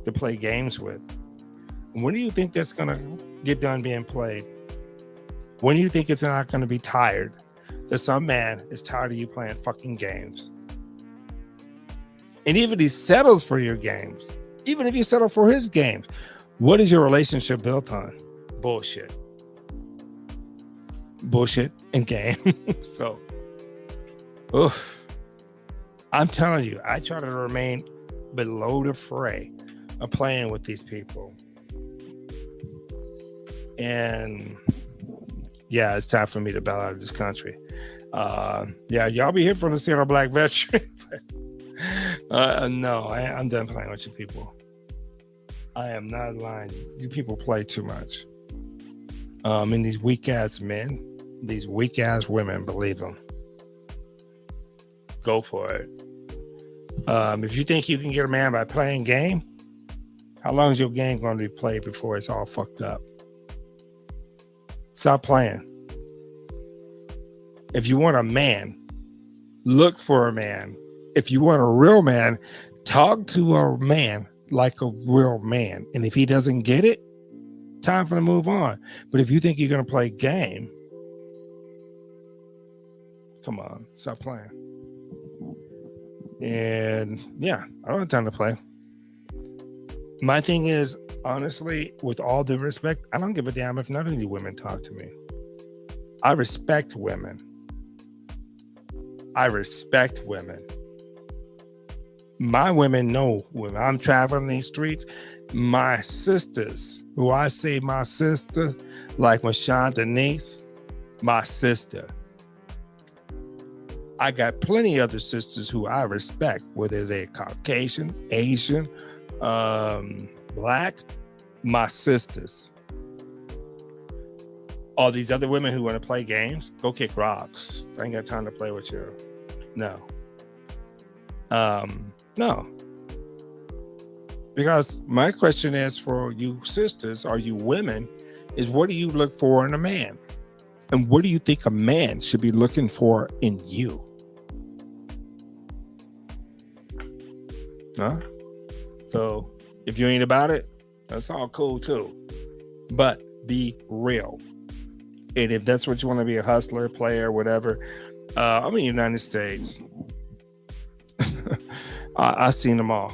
to play games with. When do you think that's going to get done being played? When do you think it's not going to be tired? That some man is tired of you playing fucking games. And even if he settles for your games, even if you settle for his games, what is your relationship built on? Bullshit. Bullshit and game. So, I'm telling you, I try to remain below the fray of playing with these people. And yeah, it's time for me to bail out of this country. Yeah, y'all be here from the Seattle Black Veteran. No, I'm done playing with you people. I am not lying. You people play too much. And these weak ass men, these weak ass women, believe them. Go for it. If you think you can get a man by playing game, how long is your game going to be played before it's all fucked up? Stop playing. If you want a man, look for a man. If you want a real man, talk to a man like a real man. And if he doesn't get it, time for him to move on. But if you think you're going to play game, come on, stop playing. And yeah, I don't have time to play. My thing is, honestly, with all due respect, I don't give a damn if none of you women talk to me. I respect women. I respect women. My women know when I'm traveling these streets, my sisters, who I say my sister, like Mashawn Denise, my sister. I got plenty of other sisters who I respect, whether they're Caucasian, Asian, Black, my sisters. All these other women who want to play games, go kick rocks. I ain't got time to play with you. No. No. Because my question is for you sisters, or you women, is what do you look for in a man? And what do you think a man should be looking for in you? Huh? So if you ain't about it, that's all cool too. But be real. And if that's what you want to be, a hustler, player, whatever. I'm in the United States. I've seen them all.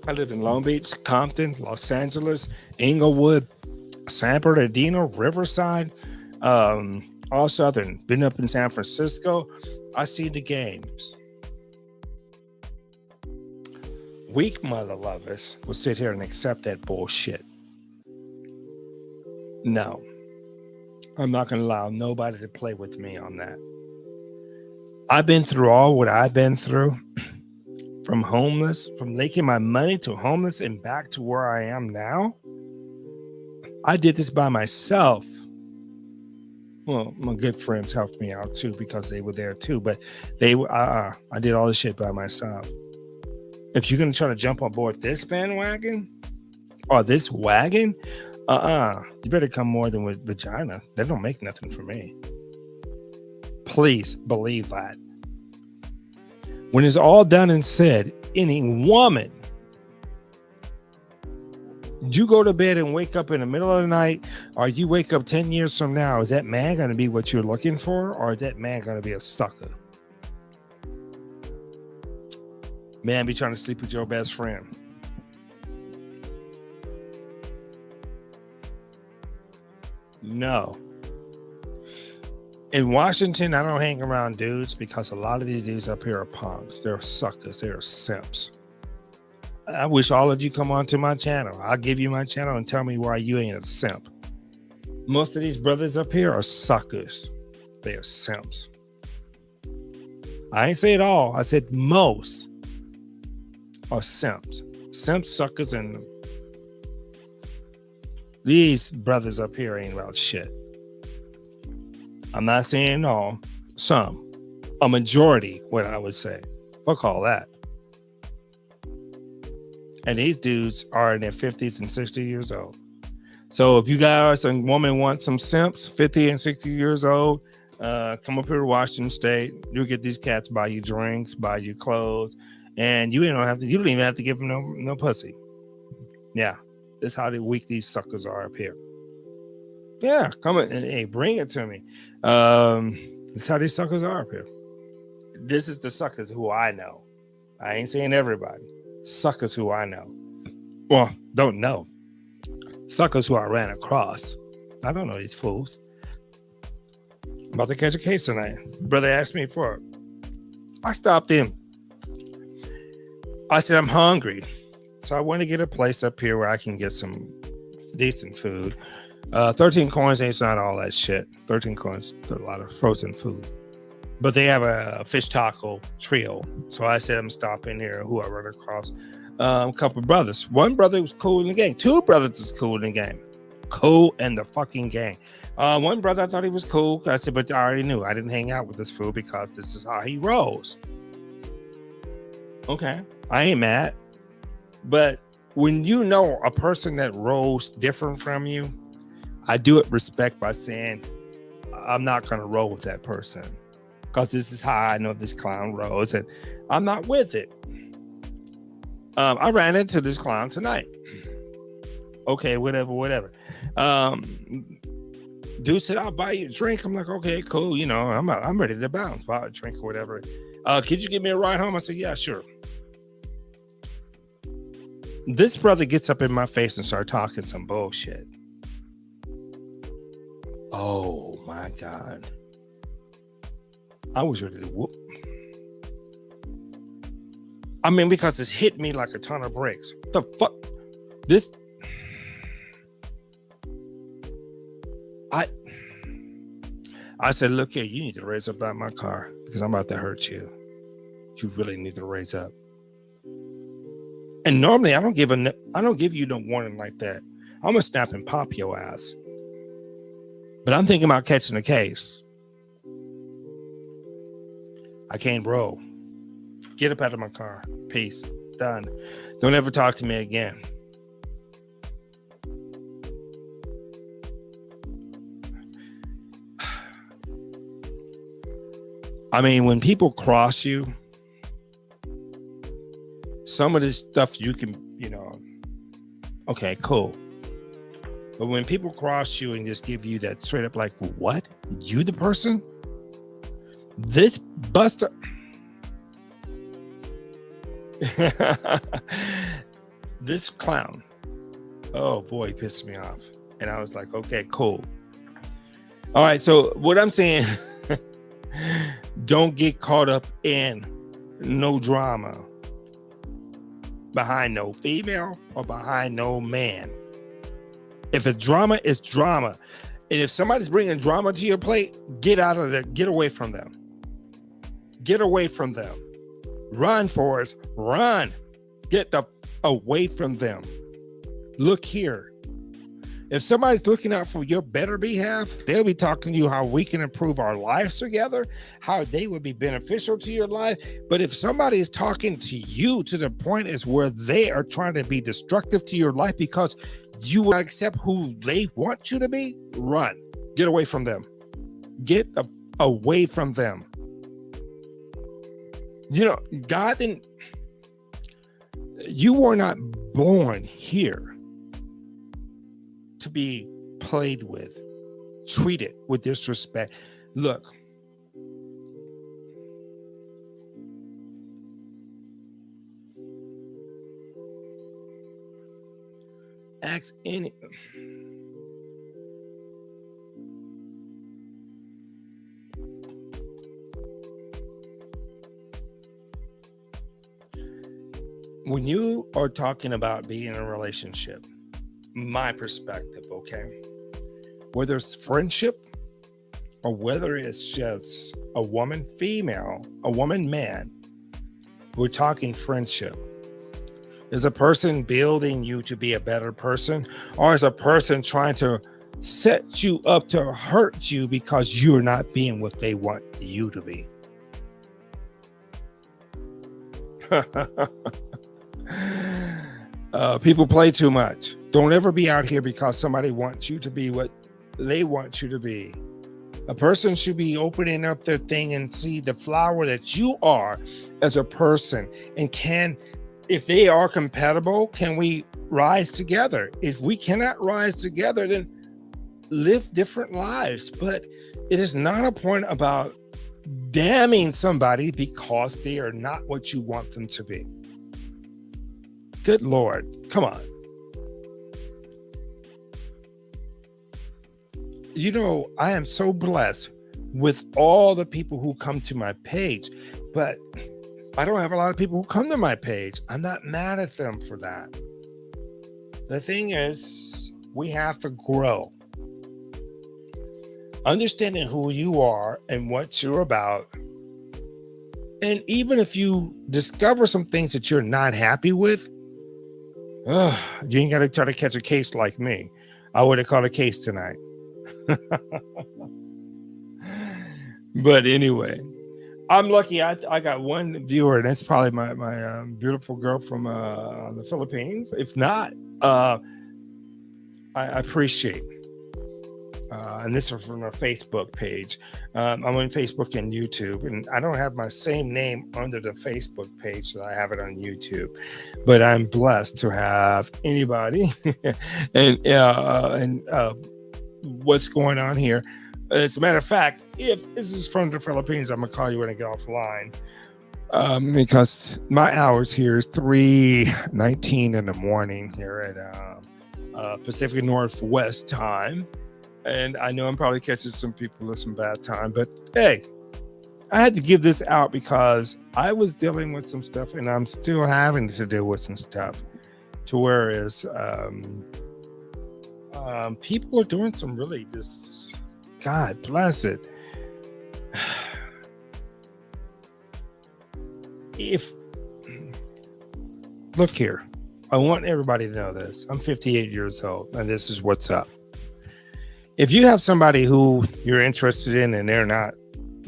I lived in Long Beach, Compton, Los Angeles, Inglewood, San Bernardino, Riverside, all Southern. Been up in San Francisco. I see the games. Weak mother lovers will sit here and accept that bullshit. No. I'm not going to allow nobody to play with me on that. I've been through all what I've been through. From homeless, from making my money to homeless and back to where I am now. I did this by myself. Well, my good friends helped me out too because they were there too. But I did all this shit by myself. If you're gonna try to jump on board this bandwagon or this wagon, you better come more than with vagina. They don't make nothing for me. Please believe that. When it's all done and said, any woman, you go to bed and wake up in the middle of the night, or you wake up 10 years from now, is that man going to be what you're looking for, or is that man going to be a sucker? Man be trying to sleep with your best friend. No. In Washington, I don't hang around dudes because a lot of these dudes up here are punks. They're suckers. They're simps. I wish all of you come onto my channel. I'll give you my channel and tell me why you ain't a simp. Most of these brothers up here are suckers. They are simps. I ain't say it all. I said most are simps. Simps, suckers, and these brothers up here ain't about shit. I'm not saying all, some, a majority, what I would say. Fuck all that. And these dudes are in their 50s and 60 years old. So if you guys, a woman wants some simps, 50 and 60 years old, come up here to Washington State. You'll get these cats, buy you drinks, buy you clothes, and you don't even have to give them no pussy. Yeah, that's how weak these suckers are up here. Yeah, come on, hey, bring it to me. That's how these suckers are up here. This is the suckers who I know. I ain't saying everybody. Suckers who I know. Well, don't know. Suckers who I ran across. I don't know these fools. I'm about to catch a case tonight. Brother asked me for it. I stopped in. I said, I'm hungry. So I want to get a place up here where I can get some decent food. 13 coins ain't not all that shit. 13 coins, a lot of frozen food. But they have a fish taco trio. So I said I'm stopping here. Who I run across. A couple of brothers. One brother was cool in the game. Two brothers was cool in the game. Cool in the fucking game. One brother, I thought he was cool. I said, but I already knew. I didn't hang out with this fool because this is how he rolls. Okay. I ain't mad. But when you know a person that rolls different from you, I do it respect by saying, I'm not going to roll with that person. Because this is how I know this clown rolls. And I'm not with it. I ran into this clown tonight. Okay, whatever. Dude said, I'll buy you a drink. I'm like, okay, cool. You know, I'm ready to bounce. Buy a drink or whatever. Could you give me a ride home? I said, yeah, sure. This brother gets up in my face and starts talking some bullshit. Oh my God. I was ready to whoop. I mean, because it's hit me like a ton of bricks. The fuck? This. I said, look here, you need to raise up out my car because I'm about to hurt you. You really need to raise up. And normally I don't give you no warning like that. I'm gonna snap and pop your ass. But I'm thinking about catching a case. I can't roll. Get up out of my car. Peace. Done. Don't ever talk to me again. I mean, when people cross you, some of this stuff you can, okay, cool. But when people cross you and just give you that straight up like, what? You the person? This buster. This clown. Oh boy, he pissed me off. And I was like, okay, cool. All right, so what I'm saying, don't get caught up in no drama behind no female or behind no man. If it's drama, it's drama. And if somebody's bringing drama to your plate, get out of there. Get away from them. Get away from them. Run, Forrest. Run. Get away from them. Look here. If somebody's looking out for your better behalf, they'll be talking to you how we can improve our lives together, how they would be beneficial to your life. But if somebody is talking to you to the point is where they are trying to be destructive to your life because you will accept who they want you to be, run. Get away from them. Get away from them. God didn't. You were not born here to be played with, treated with disrespect. Look, ask any. When you are talking about being in a relationship, my perspective, okay, whether it's friendship or whether it's just a woman female, a woman man, we're talking friendship. Is a person building you to be a better person, or is a person trying to set you up to hurt you because you're not being what they want you to be? People play too much. Don't ever be out here because somebody wants you to be what they want you to be. A person should be opening up their thing and see the flower that you are as a person. And if they are compatible, can we rise together? If we cannot rise together, then live different lives. But it is not a point about damning somebody because they are not what you want them to be. Good Lord, come on. I am so blessed with all the people who come to my page, but I don't have a lot of people who come to my page. I'm not mad at them for that. The thing is, we have to grow. Understanding who you are and what you're about. And even if you discover some things that you're not happy with, you ain't got to try to catch a case like me. I would have caught a case tonight. But anyway, I'm lucky. I got one viewer, and that's probably my beautiful girl from the Philippines. If not, I appreciate. And this is from our Facebook page. I'm on Facebook and YouTube, and I don't have my same name under the Facebook page that I have it on YouTube. But I'm blessed to have anybody and what's going on here. As a matter of fact, if this is from the Philippines, I'm gonna call you when I get offline, because my hours here is 3:19 in the morning here at Pacific Northwest time. And I know I'm probably catching some people at some bad time, but hey, I had to give this out because I was dealing with some stuff, and I'm still having to deal with some stuff. To whereas people are doing some really this. God bless it. Look here, I want everybody to know this. I'm 58 years old, and this is what's up. If you have somebody who you're interested in and they're not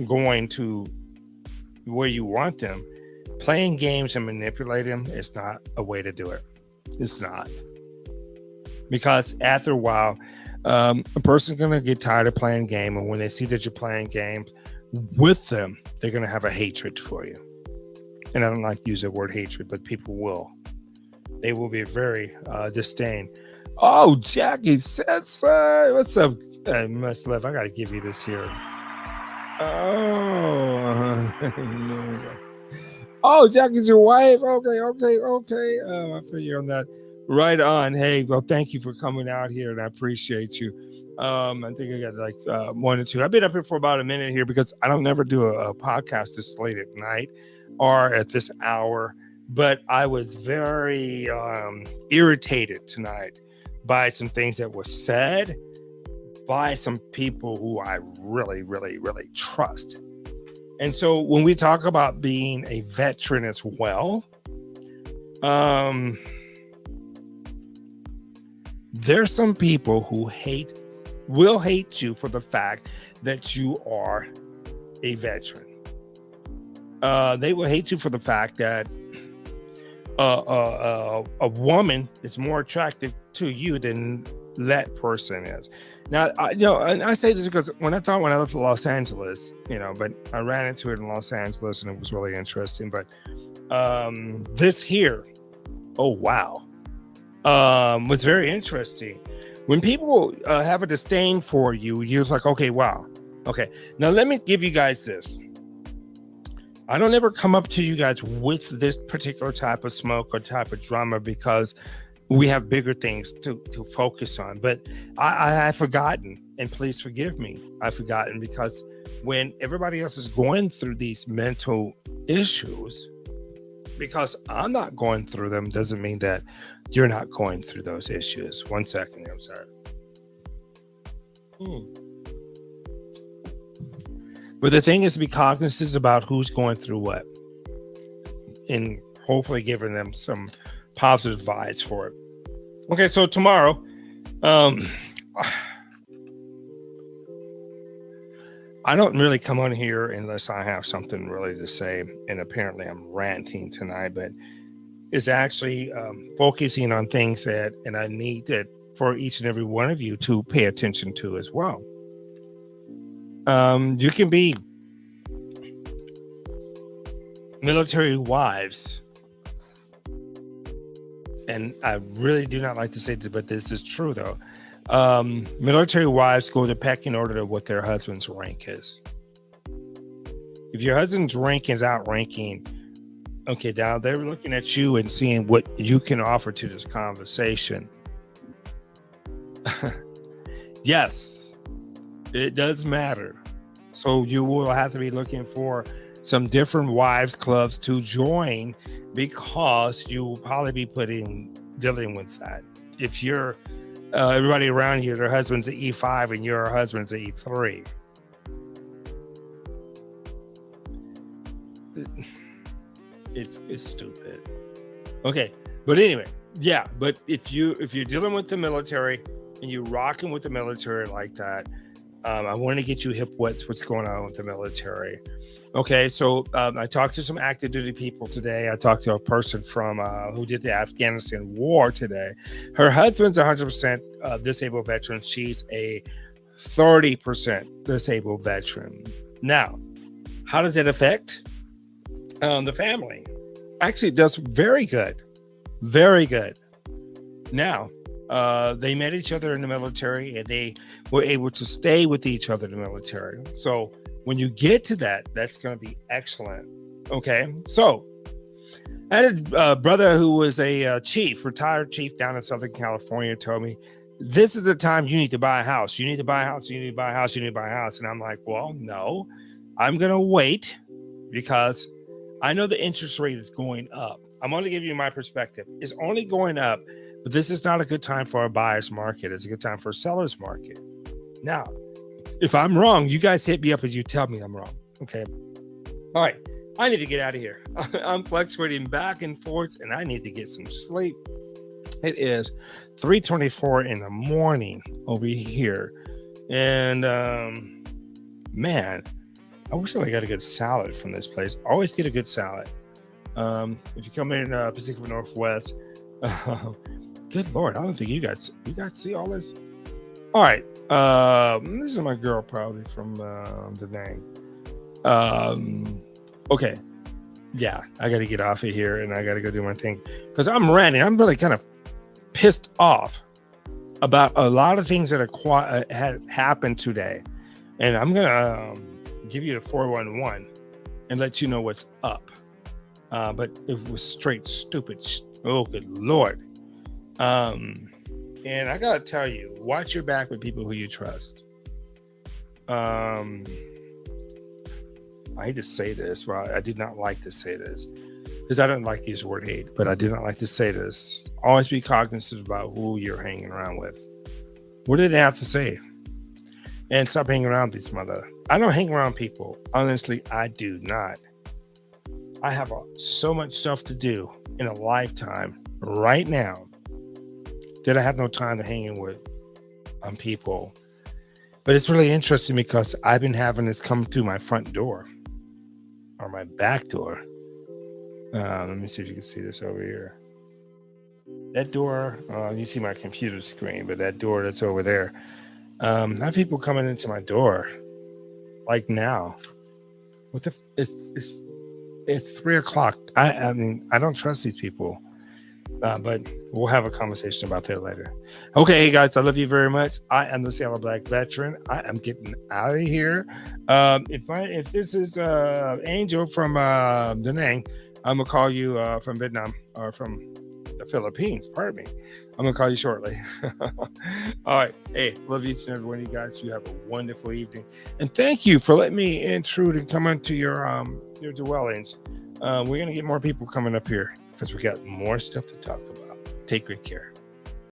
going to where you want them, playing games and manipulating them is not a way to do it. It's not. Because after a while, a person's going to get tired of playing game, and when they see that you're playing games with them, they're going to have a hatred for you. And I don't like to use the word hatred, but people will. They will be very disdain. Oh, Jackie says, what's up? Much love. I got to give you this here. Oh, Jackie's your wife. Okay. I feel you on that. Right on. Hey, well, thank you for coming out here, and I appreciate you. I think I got like 1 or 2. I've been up here for about a minute here because I don't never do a podcast this late at night or at this hour. But I was very irritated tonight by some things that were said by some people who I really, really, really trust. And so when we talk about being a veteran as well, there's some people who will hate you for the fact that you are a veteran. They will hate you for the fact that a woman is more attractive to you than that person is. Now, and I say this because when I lived in Los Angeles, but I ran into it in Los Angeles and it was really interesting. But this here, oh wow, was very interesting. When people have a disdain for you, you're like, okay, wow, okay. Now let me give you guys this. I don't ever come up to you guys with this particular type of smoke or type of drama because we have bigger things to focus on. But I've forgotten, and please forgive me. I've forgotten because when everybody else is going through these mental issues, because I'm not going through them doesn't mean that you're not going through those issues. 1 second, I'm sorry. But the thing is to be cognizant about who's going through what and hopefully giving them some positive vibes for it. Okay, so tomorrow, I don't really come on here unless I have something really to say, and apparently I'm ranting tonight, but it's actually focusing on things and I need that for each and every one of you to pay attention to as well. You can be military wives, and I really do not like to say this, but this is true though. Military wives go to pecking order to what their husband's rank is. If your husband's rank is outranking, okay, now they're looking at you and seeing what you can offer to this conversation. Yes, it does matter. So you will have to be looking for some different wives clubs to join, because you will probably be dealing with that. If you're everybody around you, their husband's at E5 and your husband's at E3. It's stupid. Okay, but anyway, yeah. But if you're dealing with the military and you're rocking with the military like that, I want to get you hip what's going on with the military. Okay, so I talked to some active duty people today. I talked to a person from who did the Afghanistan war today. Her husband's 100% disabled veteran. She's a 30% disabled veteran. Now, how does it affect the family? Actually, it does very good. Very good. Now, they met each other in the military and they were able to stay with each other in the military. So when you get to that, that's going to be excellent. Okay. So I had a brother who was a chief, retired chief down in Southern California, told me, this is the time you need to buy a house. You need to buy a house. You need to buy a house. You need to buy a house. And I'm like, well, no, I'm going to wait because I know the interest rate is going up. I'm going to give you my perspective. It's only going up, but this is not a good time for a buyer's market. It's a good time for a seller's market. Now, if I'm wrong, you guys hit me up and you tell me I'm wrong. Okay. All right. I need to get out of here. I'm fluctuating back and forth and I need to get some sleep. It is 3:24 in the morning over here. And man, I wish I got a good salad from this place. Always get a good salad. If you come in Pacific Northwest, good Lord, I don't think you guys see all this. All right. This is my girl probably from Da Nang. Okay. Yeah, I got to get off of here and I got to go do my thing because I'm ranting. I'm really kind of pissed off about a lot of things that had happened today. And I'm going to give you the 411 and let you know what's up. But it was straight stupid. Oh, good Lord. And I got to tell you, watch your back with people who you trust. I hate to say this, but I did not like to say this because I don't like to use the word hate, but I do not like to say this. Always be cognizant about who you're hanging around with. What did they have to say? And stop hanging around these I don't hang around people. Honestly, I do not. I have so much stuff to do in a lifetime right now that I have no time to hang in with people. But it's really interesting because I've been having this come to my front door or my back door. Let me see if you can see this over here. That door, you see my computer screen, but that door that's over there. I have people coming into my door like now. It's 3 o'clock. I mean, I don't trust these people. But we'll have a conversation about that later. Okay, hey guys, I love you very much. I am the Sailor Black Veteran. I am getting out of here. If this is Angel from Da Nang, I'm gonna call you from Vietnam or from the Philippines. Pardon me. I'm gonna call you shortly. All right. Hey, love each and every one of you guys. You have a wonderful evening, and thank you for letting me intrude and come into your dwellings. We're gonna get more people coming up here because we got more stuff to talk about. Take good care.